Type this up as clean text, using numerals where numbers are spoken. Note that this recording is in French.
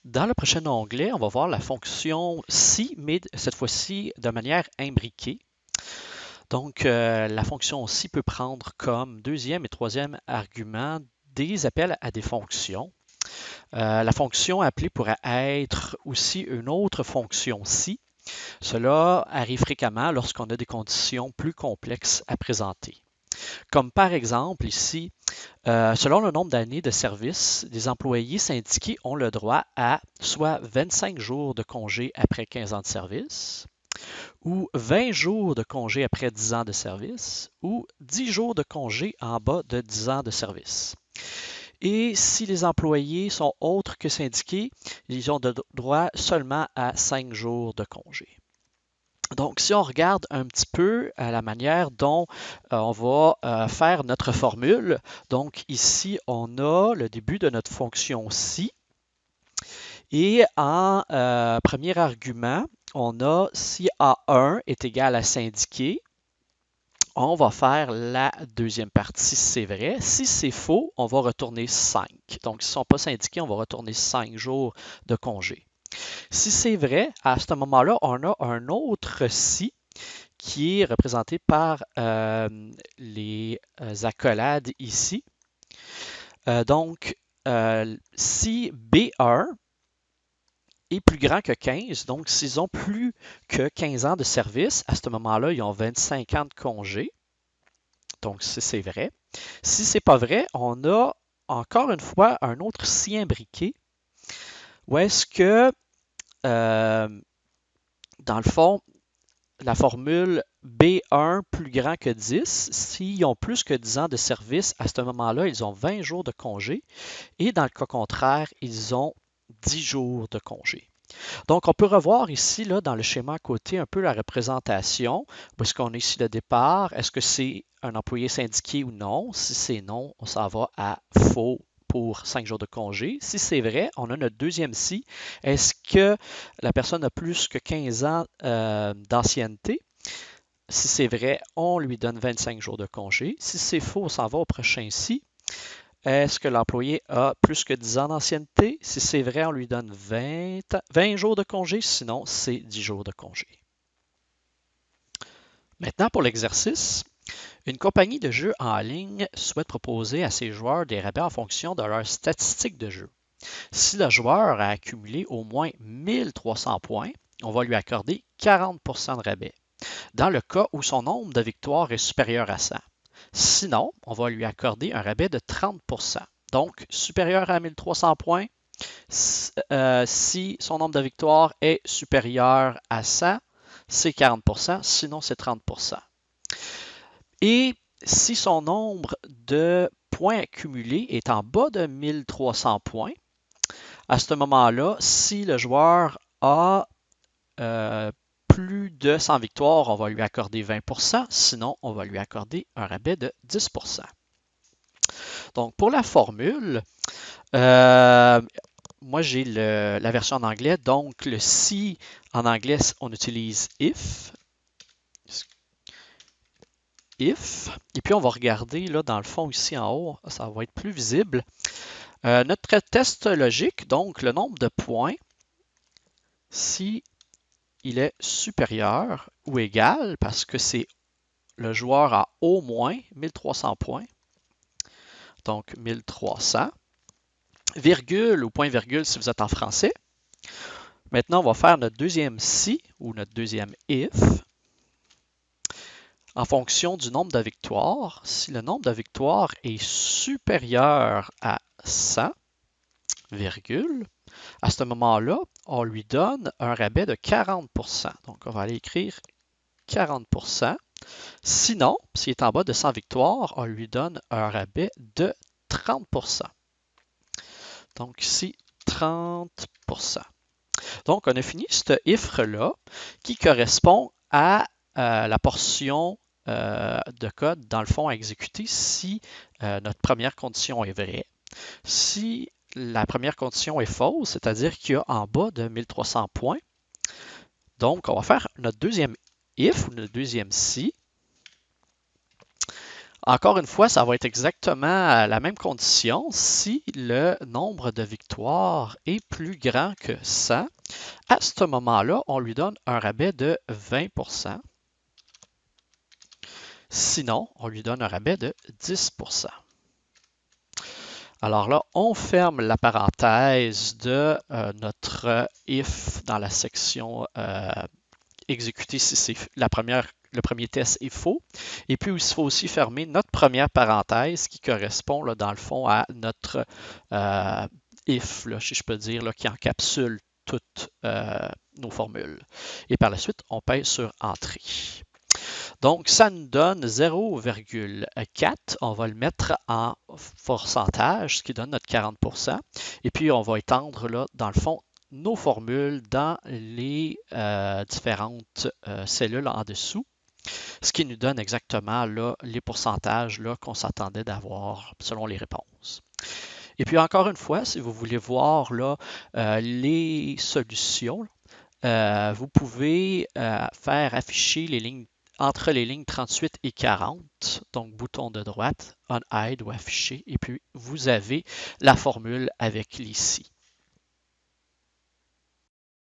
Dans le prochain onglet, on va voir la fonction si, mais cette fois-ci de manière imbriquée. Donc, la fonction si peut prendre comme deuxième et troisième argument des appels à des fonctions. La fonction appelée pourrait être aussi une autre fonction si. Cela arrive fréquemment lorsqu'on a des conditions plus complexes à présenter. Comme par exemple ici, selon le nombre d'années de service, les employés syndiqués ont le droit à soit 25 jours de congé après 15 ans de service, ou 20 jours de congé après 10 ans de service, ou 10 jours de congé en bas de 10 ans de service. Et si les employés sont autres que syndiqués, ils ont droit seulement à 5 jours de congé. Donc, si on regarde un petit peu à la manière dont on va faire notre formule, donc ici, on a le début de notre fonction si. Et en premier argument, on a si A1 est égal à syndiqué, on va faire la deuxième partie si c'est vrai. Si c'est faux, on va retourner 5. Donc, s'ils ne sont pas syndiqués, on va retourner 5 jours de congé. Si c'est vrai, à ce moment-là, on a un autre si qui est représenté par les accolades ici. Donc, si B1 est plus grand que 15, donc s'ils ont plus que 15 ans de service, à ce moment-là, ils ont 25 ans de congé. Donc, si c'est vrai. Si c'est pas vrai, on a encore une fois un autre si imbriqué où est-ce que, dans le fond, la formule B1 plus grand que 10, s'ils ont plus que 10 ans de service, à ce moment-là, ils ont 20 jours de congé. Et dans le cas contraire, ils ont 10 jours de congé. Donc, on peut revoir ici, là, dans le schéma à côté, un peu la représentation. Où est-ce qu'on est ici le départ? Est-ce que c'est un employé syndiqué ou non? Si c'est non, on s'en va à faux pour 5 jours de congé. Si c'est vrai, on a notre deuxième si. Est-ce que la personne a plus que 15 ans d'ancienneté? Si c'est vrai, on lui donne 25 jours de congé. Si c'est faux, on s'en va au prochain si. Est-ce que l'employé a plus que 10 ans d'ancienneté? Si c'est vrai, on lui donne 20 jours de congé, sinon c'est 10 jours de congé. Maintenant, pour l'exercice, une compagnie de jeux en ligne souhaite proposer à ses joueurs des rabais en fonction de leurs statistiques de jeu. Si le joueur a accumulé au moins 1300 points, on va lui accorder 40% de rabais, dans le cas où son nombre de victoires est supérieur à 100. Sinon, on va lui accorder un rabais de 30%. Donc, supérieur à 1300 points, si son nombre de victoires est supérieur à 100, c'est 40%, sinon c'est 30%. Et si son nombre de points accumulés est en bas de 1300 points, à ce moment-là, si le joueur a plus de 100 victoires, on va lui accorder 20%, sinon on va lui accorder un rabais de 10%. Donc pour la formule, moi j'ai la version en anglais, donc le si en anglais, on utilise if, et puis on va regarder là dans le fond ici en haut, ça va être plus visible. Notre test logique, donc le nombre de points, si il est supérieur ou égal, parce que c'est le joueur a au moins 1300 points, donc 1300, virgule ou point virgule si vous êtes en français. Maintenant, on va faire notre deuxième si ou notre deuxième if en fonction du nombre de victoires. Si le nombre de victoires est supérieur à 100, virgule, à ce moment-là, on lui donne un rabais de 40%. Donc, on va aller écrire 40%. Sinon, s'il est en bas de 100 victoires, on lui donne un rabais de 30%. Donc ici, 30%. Donc, on a fini ce if-là qui correspond à la portion de code, dans le fond, à exécuter si notre première condition est vraie. Si la première condition est fausse, c'est-à-dire qu'il y a en bas de 1300 points, donc on va faire notre deuxième if ou notre deuxième si Encore une fois, ça va être exactement la même condition si le nombre de victoires est plus grand que 100. À ce moment-là, on lui donne un rabais de 20%. Sinon, on lui donne un rabais de 10%. Alors là, on ferme la parenthèse de notre if dans la section exécuter si c'est le premier test est faux. Et puis, il faut aussi fermer notre première parenthèse qui correspond, là, dans le fond, à notre if, là, si je peux dire, là, qui encapsule toutes nos formules. Et par la suite, on pèse sur Entrée. Donc, ça nous donne 0,4. On va le mettre en pourcentage, ce qui donne notre 40%. Et puis, on va étendre, là, dans le fond, nos formules dans les différentes cellules en dessous, ce qui nous donne exactement là, les pourcentages là, qu'on s'attendait d'avoir selon les réponses. Et puis, encore une fois, si vous voulez voir là, les solutions, vous pouvez faire afficher les lignes entre les lignes 38 et 40, donc bouton de droite, on hide ou afficher, et puis vous avez la formule avec l'ici.